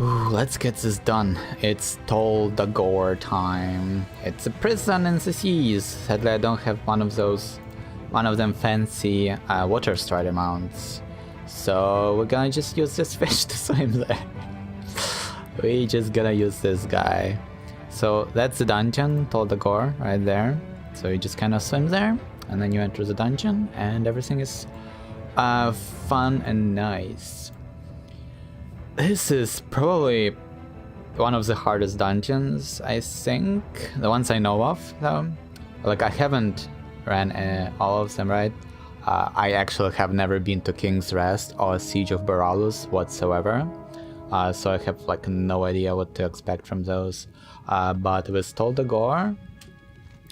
Ooh, let's get this done. It's Tol Dagor time. It's a prison in the seas. Sadly, I don't have one of them fancy water strider mounts. So we're gonna just use this fish to swim there. We just gonna use this guy. So that's the dungeon, Tol Dagor, right there. So you just kind of swim there, and then you enter the dungeon, and everything is fun and nice. This is probably one of the hardest dungeons, I think. The ones I know of, though. Like, I haven't ran all of them, right? I actually have never been to King's Rest or Siege of Boralus whatsoever. So I have, like, no idea what to expect from those. But with Tol Dagor,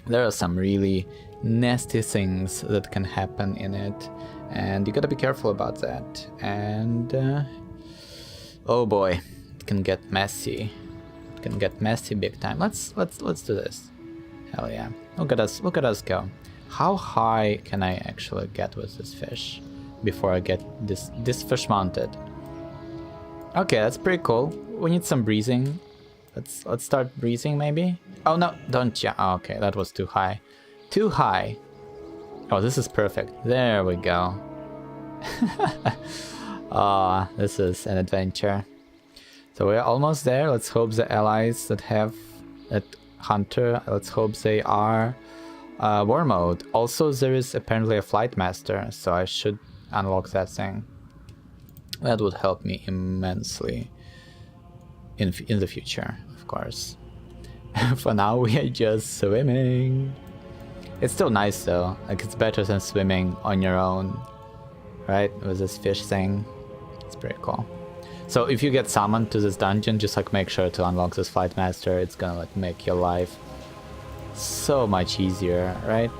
there are some really nasty things that can happen in it. And you gotta be careful about that. And... oh boy, it can get messy. It can get messy big time. Let's do this. Hell yeah. Look at us go. How high can I actually get with this fish before I get this fish mounted? Okay, that's pretty cool. We need some breezing. Let's start breezing maybe. Oh no, don't ya. Oh, okay, that was too high. Too high. Oh, this is perfect. There we go. Ah, this is an adventure. So we're almost there. Let's hope the allies that have that hunter, let's hope they are war mode. Also, there is apparently a flight master, so I should unlock that thing. That would help me immensely in the future, of course. For now, we are just swimming. It's still nice though. Like, it's better than swimming on your own, right? With this fish thing. It's pretty cool. So if you get summoned to this dungeon, just like make sure to unlock this flight master. It's gonna like make your life so much easier, right?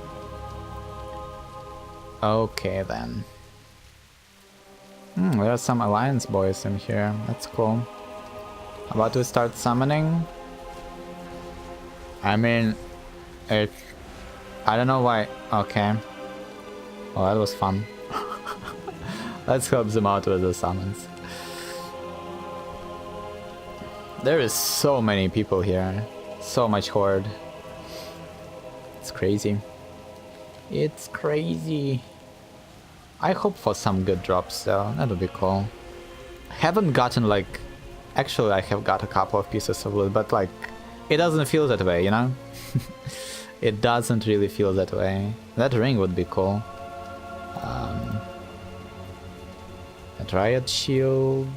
Okay then. There are some alliance boys in here. That's cool. About to start summoning. I mean, it's... I don't know why. Okay. Well, that was fun. Let's help them out with the summons. There is so many people here. So much horde. It's crazy. It's crazy. I hope for some good drops though. That would be cool. Haven't gotten like... Actually, I have got a couple of pieces of loot, but like... It doesn't feel that way, you know? It doesn't really feel that way. That ring would be cool. A riot shield.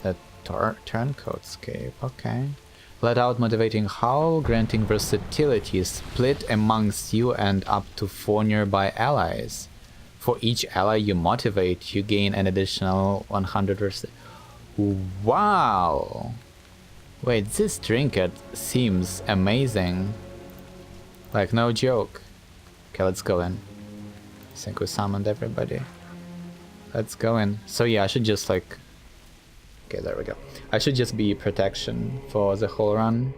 A turncoat scape, okay. Let out motivating howl, granting versatility split amongst you and up to 4 nearby allies. For each ally you motivate, you gain an additional 100%. Wow! Wait, this trinket seems amazing. Like, no joke. Okay, let's go in. I think we summoned everybody. Let's go in. So yeah, I should just like... Okay, there we go. I should just be protection for the whole run.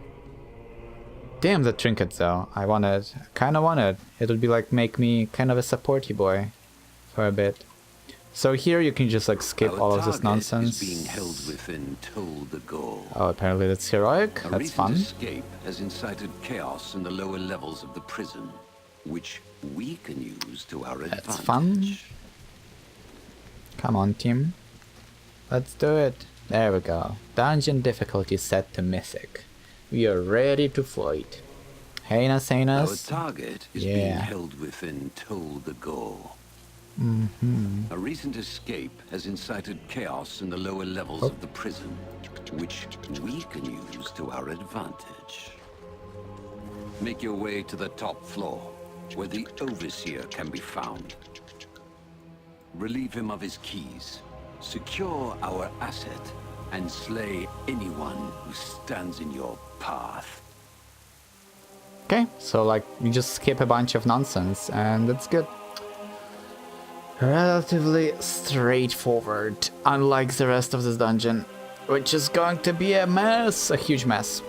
Damn, the trinket though. I want it. Kinda want it. It would be like make me kind of a supporty boy for a bit. So here you can just like skip all of this nonsense. Being held within Tol Dagor. Oh, apparently that's heroic. That's fun. Escape has incited chaos in the lower levels of the prison, which we can use to our advantage. That's fun. Come on, team. Let's do it. There we go. Dungeon difficulty set to Mythic. We are ready to fight. Heinous. Our target is being held within Tol Dagor. A recent escape has incited chaos in the lower levels of the prison, which we can use to our advantage. Make your way to the top floor, where the Overseer can be found. Relieve him of his keys, secure our asset, and slay anyone who stands in your path. Okay, so like you just skip a bunch of nonsense and that's good. Relatively straightforward, unlike the rest of this dungeon, which is going to be a mess, a huge mess.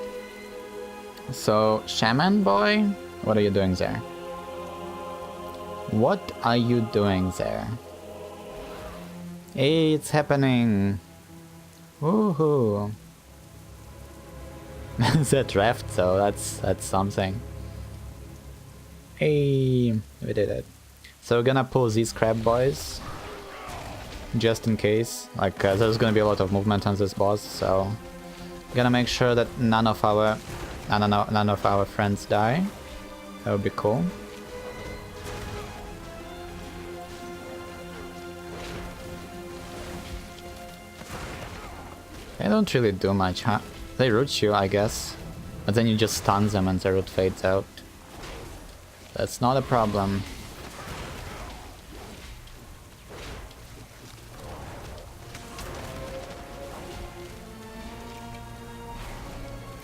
So, Shaman boy, what are you doing there? What are you doing there? Hey, it's happening. Woohoo! That raft, so that's something. Hey, we did it. So we're gonna pull these crab boys, just in case. Like there's gonna be a lot of movement on this boss, so gonna make sure that none of our friends die. That would be cool. They don't really do much, huh? They root you, I guess. But then you just stun them and the root fades out. That's not a problem.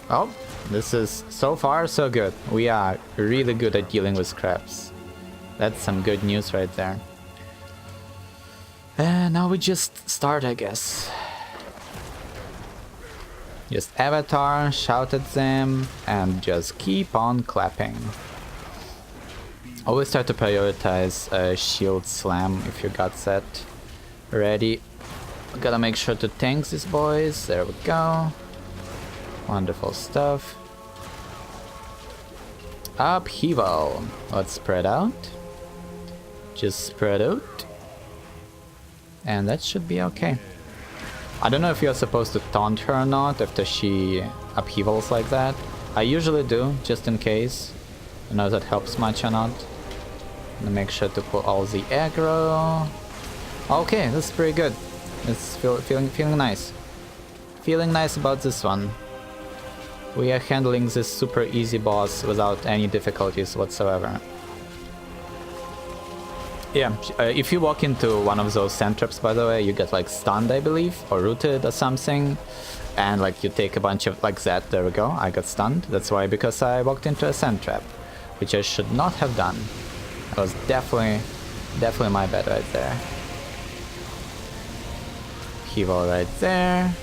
Oh, this is so far so good. We are really good at dealing with crabs. That's some good news right there. And now we just start, I guess. Just avatar, shout at them, and just keep on clapping. Always try to prioritize shield slam if you got set ready. Gotta make sure to tank these boys. There we go. Wonderful stuff. Upheaval. Let's spread out. Just spread out. And that should be okay. I don't know if you're supposed to taunt her or not after she upheavals like that. I usually do, just in case. I don't know if that helps much or not. Gonna make sure to pull all the aggro. Okay, this is pretty good. It's feeling nice. Feeling nice about this one. We are handling this super easy boss without any difficulties whatsoever. Yeah, if you walk into one of those sand traps, by the way, you get like stunned, I believe, or rooted or something. And like you take a bunch of like that, there we go, I got stunned. That's why, because I walked into a sand trap, which I should not have done. That was definitely my bad right there. Upheaval right there.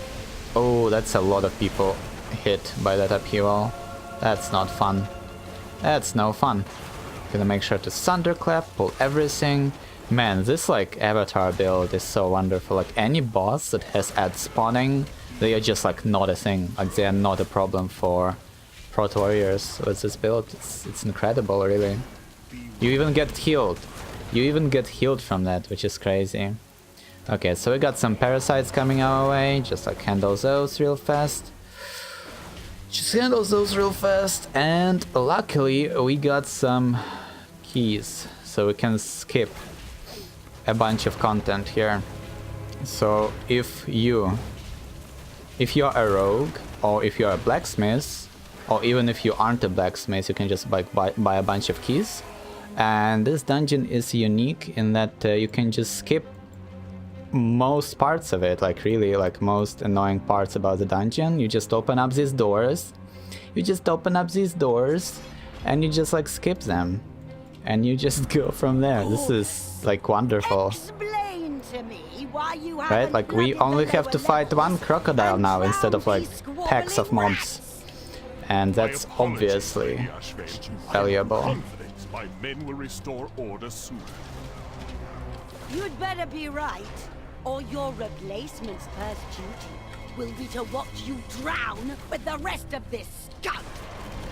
Oh, that's a lot of people hit by that upheaval. That's not fun. That's no fun. Gonna make sure to thunderclap, pull everything. Man, this like avatar build is so wonderful. Like any boss that has ad spawning, they are just like not a thing. Like they are not a problem for Proto Warriors with this build. It's incredible, really. You even get healed. You even get healed from that, which is crazy. Okay, so we got some parasites coming our way. Just like handle those real fast. Just handle those real fast. And luckily we got some keys, so we can skip a bunch of content here. So if you're a rogue, or if you're a blacksmith, or even if you aren't a blacksmith, you can just buy a bunch of keys. And this dungeon is unique in that you can just skip most parts of it, like really like most annoying parts about the dungeon. You just open up these doors, and you just like skip them, and you just go from there. This is like wonderful. Explain to me why you right? Like we only have to fight one crocodile now instead of like packs of mobs, and that's obviously valuable. My men will restore order soon. You'd better be right, or your replacement's first duty will be to watch you drown with the rest of this scum.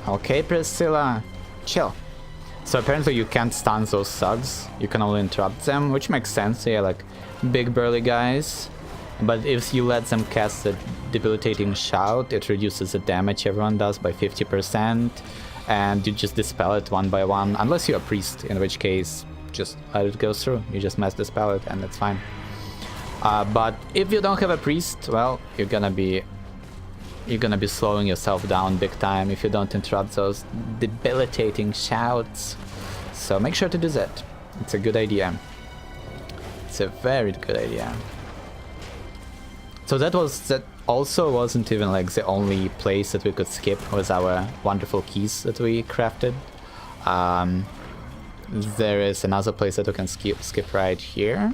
Okay, Priscilla, chill. So apparently you can't stun those thugs, you can only interrupt them, which makes sense. Yeah, like big burly guys. But if you let them cast a debilitating shout, it reduces the damage everyone does by 50%, and you just dispel it one by one, unless you're a priest, in which case just let it go through. You just mass dispel it and it's fine. But if you don't have a priest, well, you're gonna be slowing yourself down big time if you don't interrupt those debilitating shouts. So make sure to do that. It's a good idea. It's a very good idea. So that also wasn't even like the only place that we could skip with our wonderful keys that we crafted. There is another place that we can skip right here.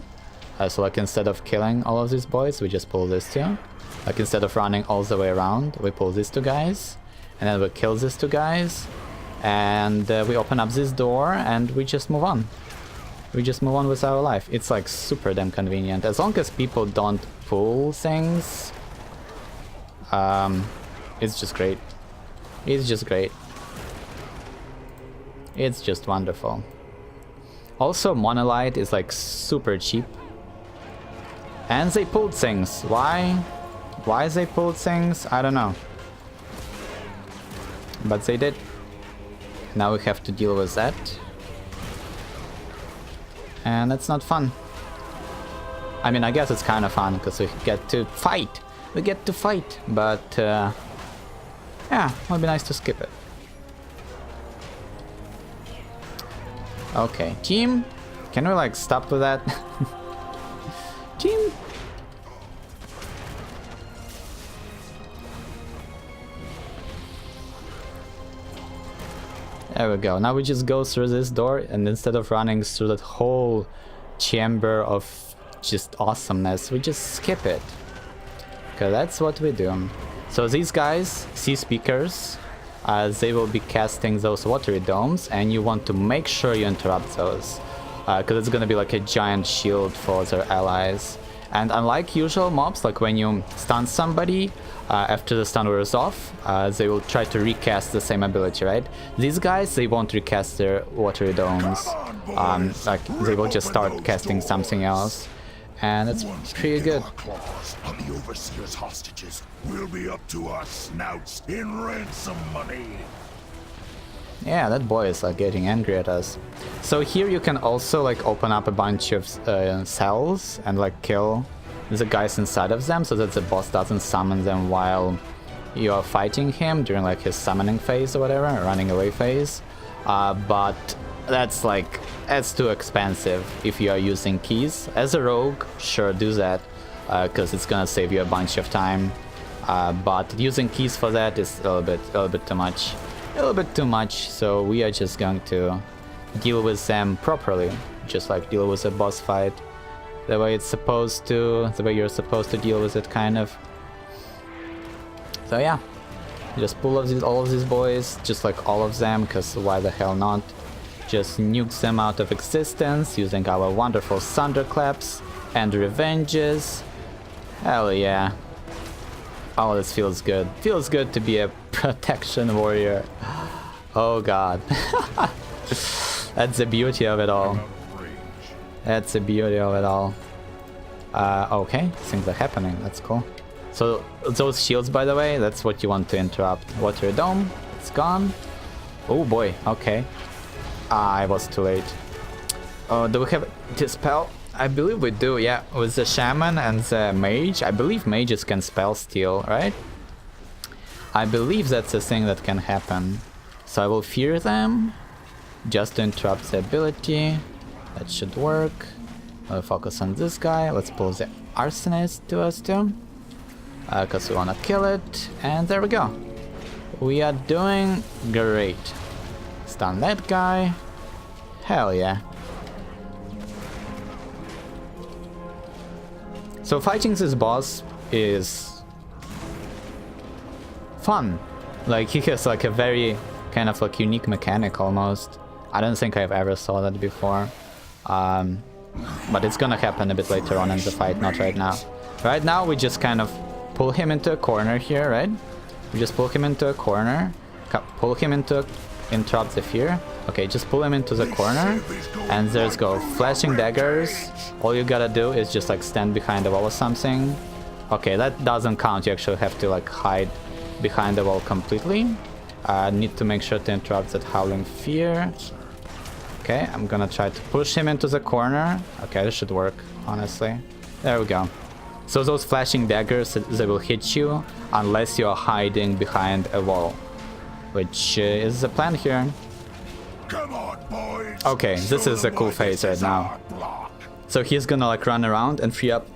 So like instead of killing all of these boys, we just pull these two. Like instead of running all the way around, we pull these two guys, and then we kill these two guys, and we open up this door, and we just move on. We just move on with our life. It's like super damn convenient. As long as people don't pull things, It's just great. It's just great. It's just wonderful. Also, Monolite is like super cheap. And they pulled things. Why? Why they pulled things? I don't know. But they did. Now we have to deal with that. And it's not fun. I mean, I guess it's kind of fun because we get to fight. We get to fight. But yeah, it would be nice to skip it. Okay, team. Can we like stop with that? Team. There we go. Now we just go through this door, and instead of running through that whole chamber of just awesomeness, we just skip it. Okay, that's what we do. So these guys, sea speakers, they will be casting those watery domes, and you want to make sure you interrupt those, because it's gonna be like a giant shield for their allies. And unlike usual mobs, like when you stun somebody, after the stun wears off, they will try to recast the same ability, right? These guys, they won't recast their watery domes. Like they will just start casting something else, and it's pretty good. On the Overseer's hostages will be up to our snouts in ransom money. Yeah, that boy is like getting angry at us. So here you can also like open up a bunch of cells and like kill the guys inside of them so that the boss doesn't summon them while you are fighting him during like his summoning phase or whatever, running away phase. But that's too expensive if you are using keys. As a rogue, sure, do that, because it's gonna save you a bunch of time. But using keys for that is a little bit too much. A little bit too much, so we are just going to deal with them properly, just like deal with a boss fight the way it's supposed to, the way you're supposed to deal with it, kind of. So yeah, just pull all of these boys, just like all of them, because why the hell not? Just nuke them out of existence using our wonderful thunderclaps and revenges. Hell yeah. Oh, this feels good. Feels good to be a protection warrior. Oh god. That's the beauty of it all. That's the beauty of it all. Okay, things are happening. That's cool. So those shields, by the way, that's what you want to interrupt. Water Dome, it's gone. Oh boy, okay. I was too late. Do we have Dispel? I believe we do, yeah. With the Shaman and the Mage. I believe mages can spell steal, right? I believe that's a thing that can happen. So I will fear them, just to interrupt the ability. That should work. I'll focus on this guy. Let's pull the Arsonist to us too, because we want to kill it. And there we go. We are doing great. Stun that guy. Hell yeah. So fighting this boss is fun. Like he has like a very kind of like unique mechanic almost. I don't think I've ever saw that before. But it's gonna happen a bit later on in the fight, not right now. Right now we just kind of pull him into a corner here, right? We just pull him into a corner, pull him into interrupt the fear. Okay, just pull him into the corner, and there's go. Flashing daggers. All you gotta do is just like stand behind the wall or something. Okay, that doesn't count. You actually have to like hide behind the wall completely. Need to make sure to interrupt that howling fear. Okay, I'm gonna try to push him into the corner. Okay, this should work, honestly. There we go. So those flashing daggers, they will hit you unless you are hiding behind a wall, which is the plan here. Come on, boys. Okay, this is a cool phase right now. So he's gonna like run around and free up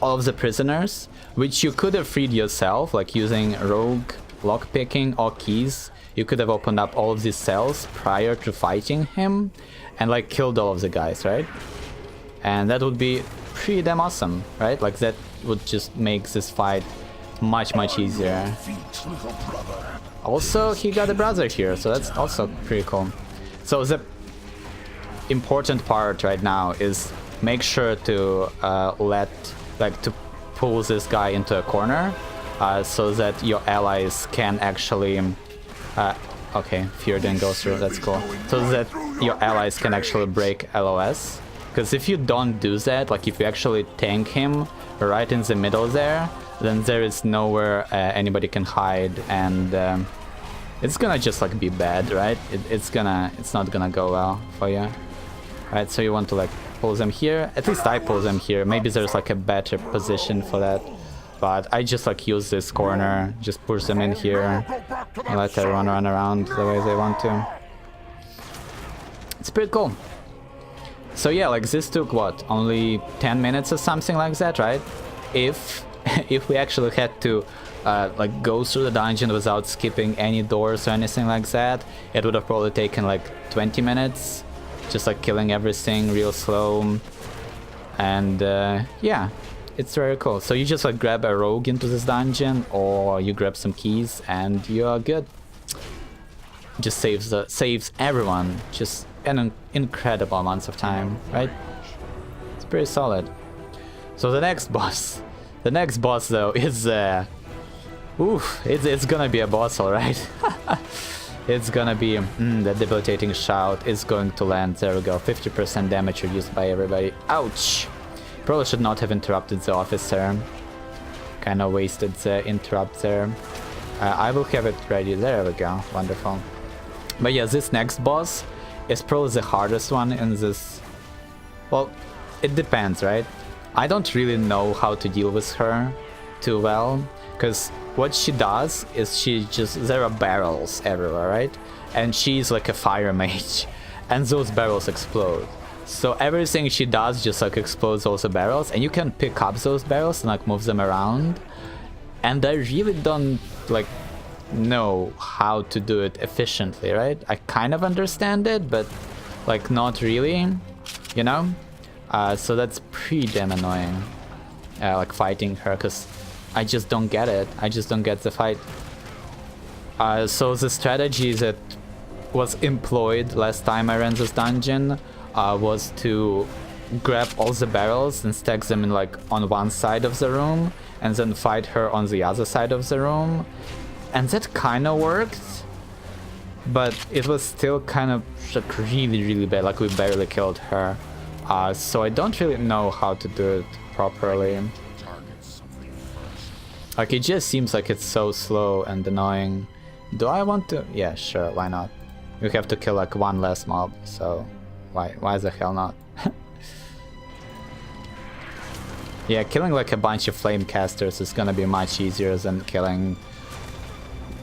all of the prisoners, which you could have freed yourself, like using rogue lockpicking or keys. You could have opened up all of these cells prior to fighting him and like killed all of the guys, right? And that would be pretty damn awesome, right? Like that would just make this fight much easier. Also, he got a brother here, so that's also pretty cool. So the important part right now is make sure to to pull this guy into a corner, so that your allies can actually... okay, fear didn't go through, that's cool. So that your allies can actually break LOS. Because if you don't do that, like if you actually tank him right in the middle there, then there is nowhere anybody can hide, and it's gonna just like be bad, right? It's not gonna go well for you. Right, so you want to like pull them here. At least I pull them here. Maybe there's like a better position for that. But I just like use this corner, just push them in here, and let everyone run around the way they want to. It's pretty cool. So yeah, like this took what, only 10 minutes or something like that, right? If we actually had to like go through the dungeon without skipping any doors or anything like that, it would have probably taken like 20 minutes, just like killing everything real slow. And yeah. It's very cool. So you just like grab a rogue into this dungeon, or you grab some keys and you are good. Just saves everyone just an incredible amounts of time, right? It's pretty solid. So the next boss though is it's gonna be a boss, alright. It's gonna be the debilitating shout is going to land. There we go, 50% damage reduced by everybody. Ouch! Probably should not have interrupted the officer. Kinda wasted the interrupt there. I will have it ready. There we go. Wonderful. But yeah, this next boss is probably the hardest one in this... Well, it depends, right? I don't really know how to deal with her too well. Because what she does is there are barrels everywhere, right? And she's like a fire mage. And those barrels explode. So everything she does just like explodes all the barrels, and you can pick up those barrels and like move them around. And I really don't like know how to do it efficiently, right? I kind of understand it, but like not really, you know? So that's pretty damn annoying, like fighting her, because I just don't get it. I just don't get the fight. So the strategy that was employed last time I ran this dungeon was to grab all the barrels and stack them in like on one side of the room, and then fight her on the other side of the room. And that kind of worked, but it was still kind of like really bad. Like we barely killed her. So I don't really know how to do it properly. Like it just seems like it's so slow and annoying. Do I want to? Yeah, sure, why not? We have to kill like one less mob, so why the hell not? Yeah, killing like a bunch of flame casters is gonna be much easier than killing...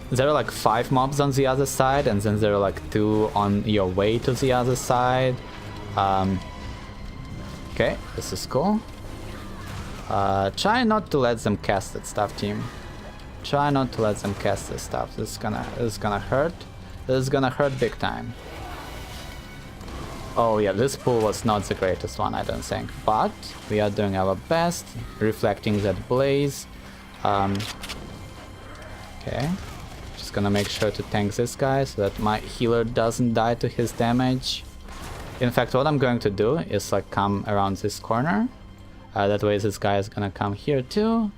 There are like 5 mobs on the other side, and then there are like 2 on your way to the other side. Okay, this is cool. Try not to let them cast that stuff, team. Try not to let them cast this stuff. This is gonna hurt. This is gonna hurt big time. Oh yeah, this pool was not the greatest one, I don't think. But we are doing our best, reflecting that blaze. Okay. Just gonna make sure to tank this guy so that my healer doesn't die to his damage. In fact, what I'm going to do is like come around this corner. That way this guy is gonna come here too.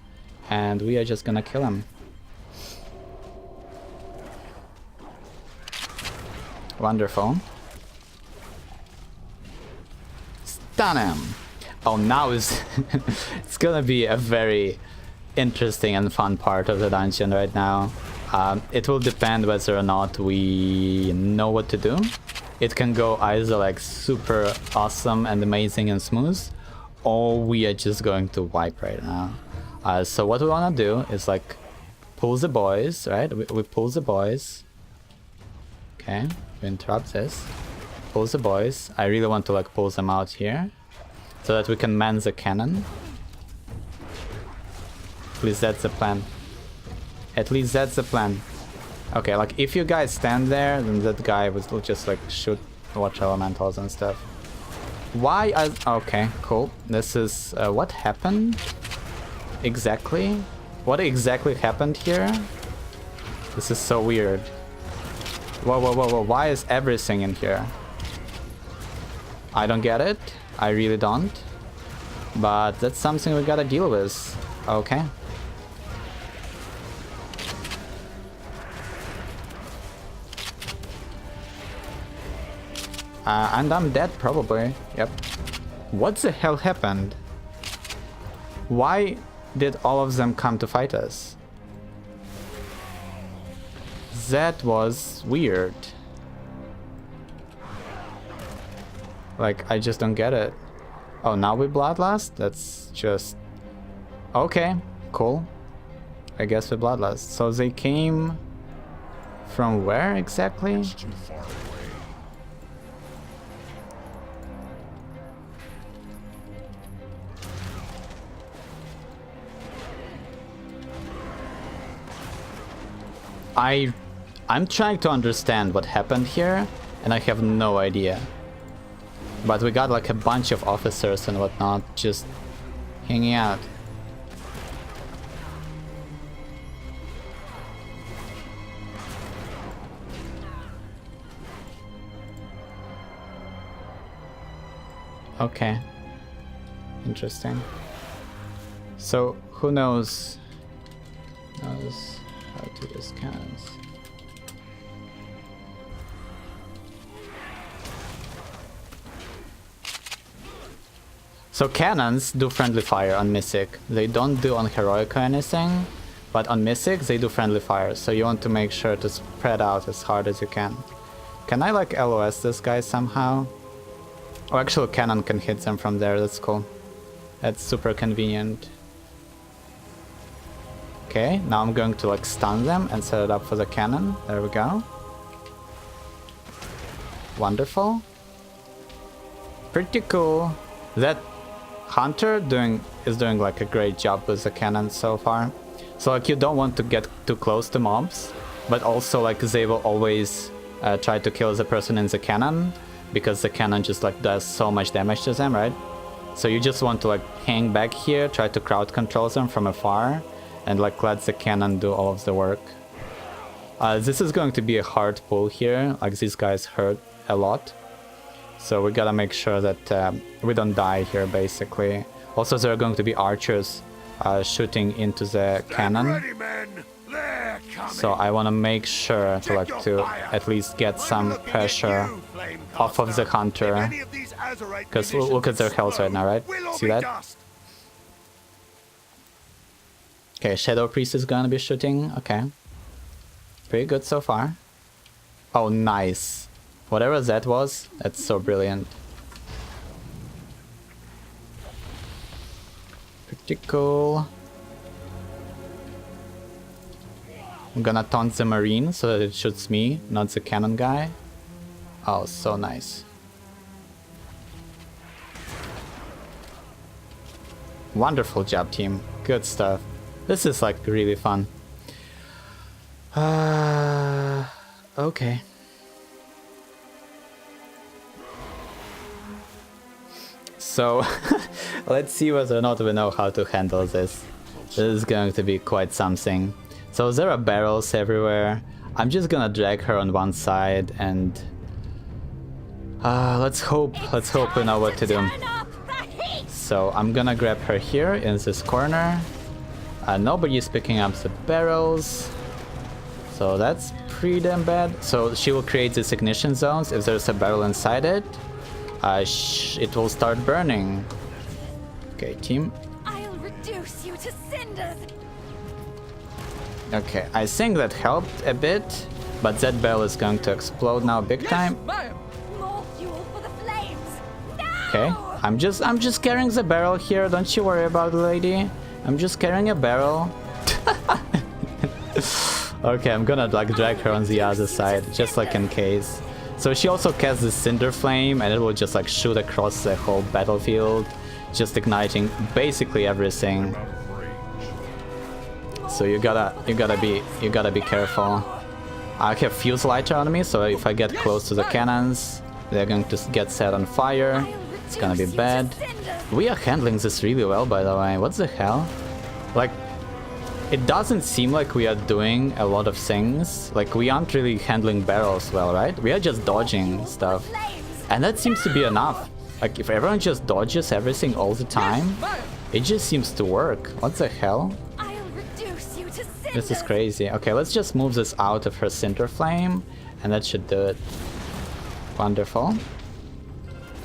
And we are just gonna kill him. Wonderful. Stun him! Oh, now is it's gonna be a very interesting and fun part of the dungeon right now. It will depend whether or not we know what to do. It can go either like super awesome and amazing and smooth, or we are just going to wipe right now. So what we wanna do is like pull the boys, right? We pull the boys. Okay, we interrupt this. Pull the boys. I really want to like pull them out here so that we can man the cannon. At least that's the plan. At least that's the plan. Okay, like if you guys stand there, then that guy will just like shoot watch elementals and stuff. Why? Okay, cool. This is what happened exactly? What exactly happened here? This is so weird. Whoa, why is everything in here? I don't get it. I really don't. But that's something we gotta deal with. Okay. And I'm dead, probably. Yep. What the hell happened? Why did all of them come to fight us? That was weird. Like, I just don't get it. Oh, now we bloodlust? That's just... Okay, cool. I guess we bloodlust. So they came... From where exactly? It's too far away. I'm trying to understand what happened here, and I have no idea. But we got like a bunch of officers and whatnot just hanging out. Okay. Interesting. So who knows how to use cannons? So cannons do friendly fire on Mythic. They don't do on Heroic or anything, but on Mythic they do friendly fire, so you want to make sure to spread out as hard as you can. Can I like LOS this guy somehow? Oh, actually cannon can hit them from there, that's cool. That's super convenient. Okay, now I'm going to like stun them and set it up for the cannon. There we go. Wonderful. Pretty cool. That Hunter is doing like a great job with the cannon so far. So like you don't want to get too close to mobs, but also like they will always try to kill the person in the cannon, because the cannon just like does so much damage to them, right? So you just want to like hang back here, try to crowd control them from afar, and like let the cannon do all of the work. This is going to be a hard pull here, like these guys hurt a lot. So we gotta make sure that we don't die here, basically. Also, there are going to be archers shooting into the cannon. Ready, men. They're coming. So I want to make sure to at least get some pressure off of the hunter. Because look at their health right now, right? See that? Okay, Shadow Priest is gonna be shooting. Okay. Pretty good so far. Oh, nice. Whatever that was, that's so brilliant. Pretty cool. I'm gonna taunt the Marine so that it shoots me, not the cannon guy. Oh, so nice. Wonderful job, team. Good stuff. This is like really fun. Okay. So, let's see whether or not we know how to handle this. This is going to be quite something. So there are barrels everywhere. I'm just gonna drag her on one side and... let's hope we know what to do. So I'm gonna grab her here in this corner. Nobody's picking up the barrels. So that's pretty damn bad. So she will create these ignition zones. If there's a barrel inside it, it will start burning. Okay, team. I'll reduce you to cinders. Okay, I think that helped a bit, but that barrel is going to explode now big time. More fuel for the flames. No! Okay, I'm just carrying the barrel here. Don't you worry about it, lady. I'm just carrying a barrel. Okay, I'm gonna like drag her on the other side, just like in case. So she also casts this Cinder Flame, and it will just like shoot across the whole battlefield, just igniting basically everything. So you gotta be careful. I have Fuse Lighter on me, so if I get close to the cannons, they're going to get set on fire. It's gonna be bad. We are handling this really well, by the way. What the hell? Like, it doesn't seem like we are doing a lot of things. Like, we aren't really handling barrels well, right? We are just dodging stuff. And that seems to be enough. Like, if everyone just dodges everything all the time, it just seems to work. What the hell? This is crazy. Okay, let's just move this out of her Cinder Flame, and that should do it. Wonderful.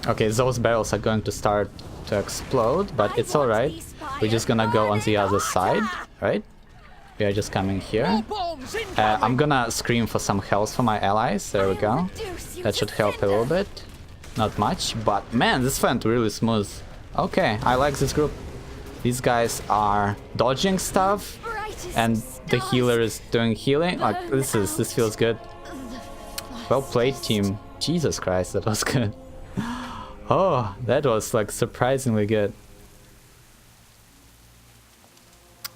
Okay, those barrels are going to start to explode, but it's alright. We're just gonna go on the other side, right? We are just coming here. I'm gonna scream for some health for my allies. There we go. That should help a little bit. Not much, but man, this went really smooth. Okay, I like this group. These guys are dodging stuff, and the healer is doing healing. Like, this feels good. Well played, team. Jesus Christ, that was good. Oh, that was like surprisingly good.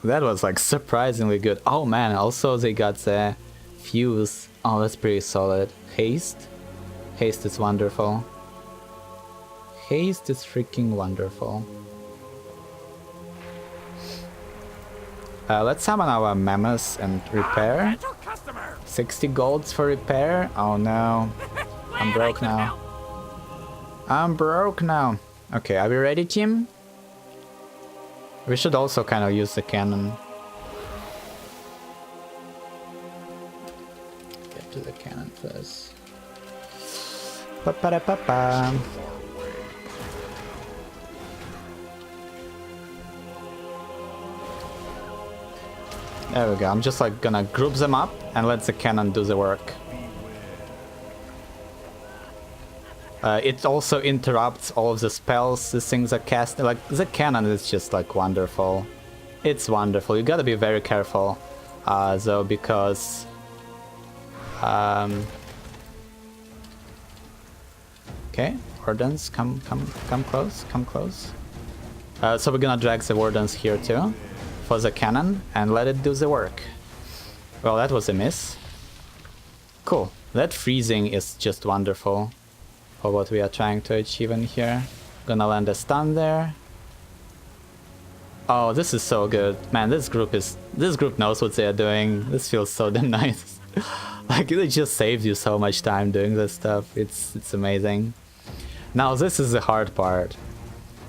That was like surprisingly good. Oh man, also they got the fuse. Oh, that's pretty solid. Haste. Haste is wonderful. Haste is freaking wonderful. Let's summon our mammoths and repair. 60 golds for repair. Oh no. I'm broke now. I'm broke now. Okay, are we ready, team? We should also kind of use the cannon. Get to the cannon first. Pa-pa-da-pa-pa. There we go. I'm just like gonna group them up and let the cannon do the work. It also interrupts all of the spells these things are casting. Like, the cannon is just like wonderful. It's wonderful. You gotta be very careful, though, because okay, wardens, come close, come close. So we're gonna drag the wardens here too for the cannon and let it do the work. Well, that was a miss. Cool. That freezing is just wonderful for what we are trying to achieve in here. Gonna land a stun there. Oh, this is so good. Man, this group knows what they are doing. This feels so damn nice. Like, it just saves you so much time doing this stuff. It's amazing. Now, this is the hard part.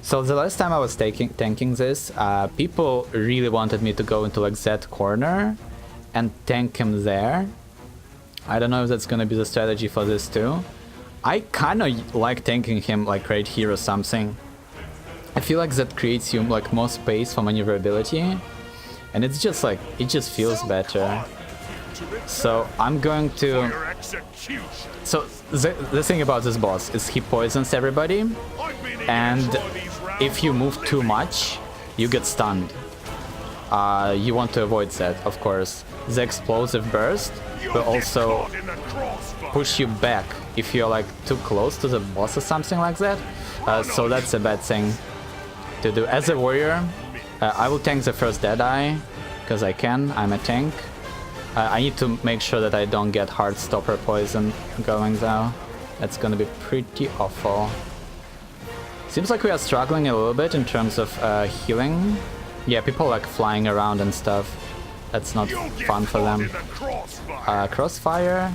So the last time I was tanking this, people really wanted me to go into like that corner and tank him there. I don't know if that's gonna be the strategy for this too. I kind of like tanking him like right here or something. I feel like that creates you like more space for maneuverability, and it's just like, it just feels better. So I'm going to... So the thing about this boss is he poisons everybody, and if you move too much, you get stunned. You want to avoid that, of course. The explosive burst will also push you back if you're like too close to the boss or something like that. So that's a bad thing to do. As a warrior, I will tank the first Deadeye, because I can, I'm a tank. I need to make sure that I don't get Heartstopper poison going though. That's gonna be pretty awful. Seems like we are struggling a little bit in terms of healing. Yeah, people like flying around and stuff. That's not fun for them. Crossfire.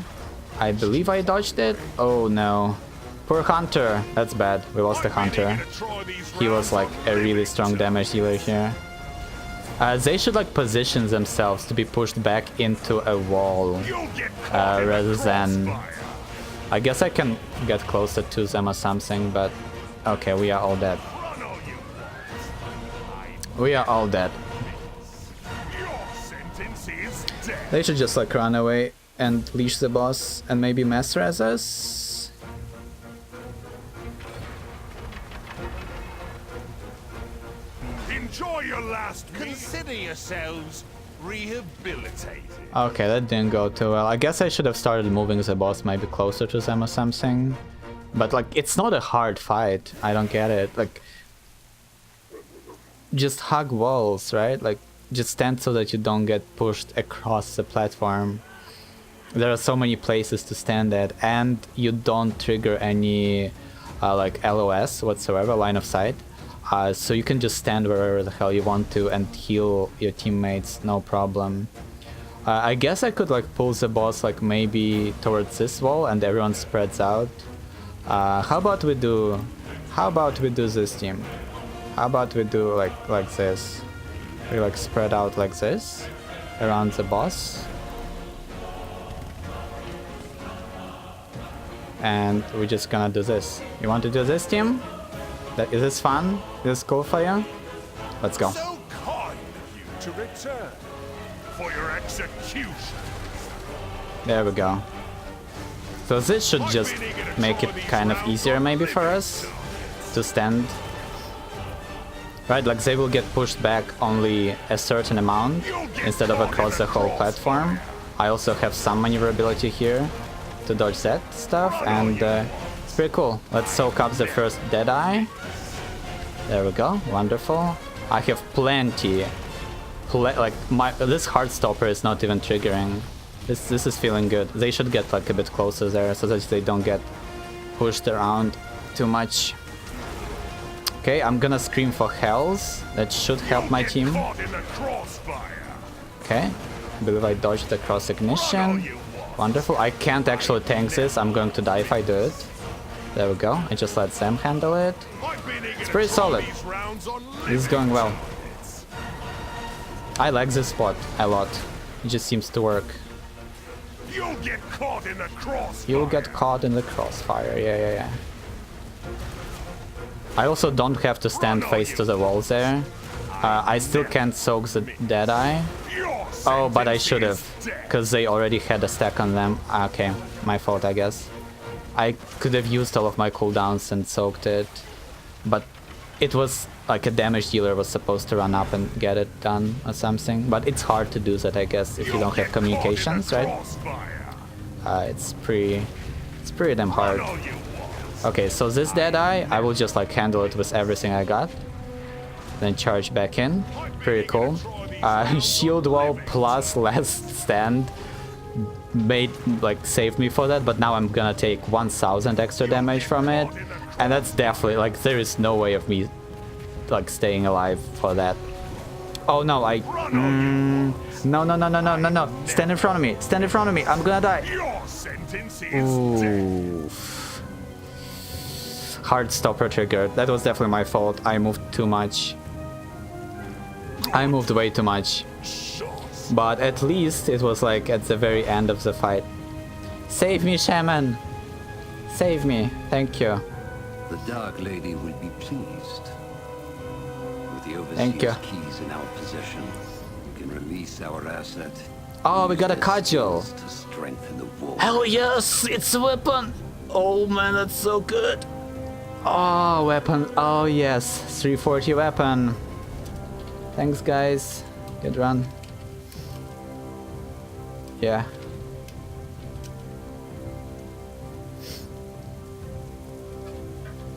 I believe I dodged it. Oh no. Poor Hunter. That's bad. We lost the Hunter. He was like a really strong damage dealer here. They should like position themselves to be pushed back into a wall rather than... I guess I can get closer to them or something, but okay, we are all dead. We are all dead. They should just like run away and leash the boss and maybe mass res us. Enjoy your last meal. Consider yourselves rehabilitated. Okay, that didn't go too well. I guess I should have started moving the boss maybe closer to them or something. But like, it's not a hard fight. I don't get it. Like, just hug walls, right? Like, just stand so that you don't get pushed across the platform. There are so many places to stand at, and you don't trigger any like LOS whatsoever, line of sight. So you can just stand wherever the hell you want to and heal your teammates, no problem. I guess I could like pull the boss like maybe towards this wall and everyone spreads out. How about we do this, team? How about we do like this? We like spread out like this around the boss. and we're just gonna do this. You want to do this, team? Is this fun? Is this cool for you? Let's go. So kind of you to return for your execution. There we go. So this should just make it kind of easier maybe for us to stand. Right, like they will get pushed back only a certain amount instead of across the whole platform. I also have some maneuverability here to dodge that stuff, and it's pretty cool. Let's soak up the first Deadeye. There we go, wonderful. I have plenty. This Heartstopper is not even triggering. This is feeling good. They should get like a bit closer there so that they don't get pushed around too much. Okay, I'm gonna scream for Hells. That should help my team. Okay, I believe I dodged the cross ignition. Wonderful. I can't actually tank this. I'm going to die if I do it. There we go. I just let Sam handle it. It's pretty solid. This is going well. I like this spot a lot. It just seems to work. You'll get caught in the crossfire. You'll get caught in the crossfire. Yeah. I also don't have to stand face to the walls there. I still can't soak the Deadeye. Oh, but I should have, because they already had a stack on them. Okay, my fault, I guess. I could have used all of my cooldowns and soaked it, but it was like a damage dealer was supposed to run up and get it done or something. But it's hard to do that, I guess, if you don't have communications, right? It's pretty damn hard. Okay, so this Deadeye, I will just like handle it with everything I got. Then charge back in. Pretty cool. Shield wall plus last stand saved me for that, but now I'm gonna take 1000 extra damage from it, and that's definitely like there is no way of me like staying alive for that. Oh no, no, stand in front of me, I'm gonna die. Ooh. Heartstopper triggered. That was definitely my fault. I moved too much. I moved way too much. But at least it was like at the very end of the fight. Save me, Shaman! Save me, thank you. The Dark Lady will be pleased. With the Thank you. Overseer's keys in our possession, we can release our asset. Oh, we got a cudgel! To strengthen the wall. Hell yes, it's a weapon! Oh man, that's so good! Oh, weapon, oh yes, 340 weapon. Thanks guys, good run. Yeah.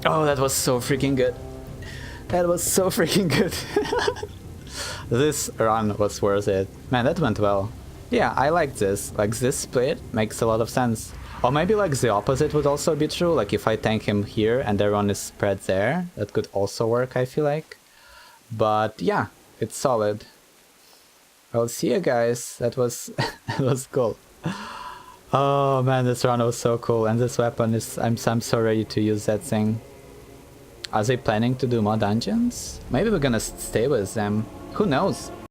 Oh, that was so freaking good. That was so freaking good. This run was worth it. Man, that went well. Yeah, I like this. Like, this split makes a lot of sense. Or maybe like the opposite would also be true. Like if I tank him here and everyone is spread there, that could also work, I feel like. But yeah, it's solid. I'll see you guys. That was that was cool. Oh man, this run was so cool, and this weapon is I'm so ready to use that thing. Are they planning to do more dungeons? Maybe we're gonna stay with them. Who knows?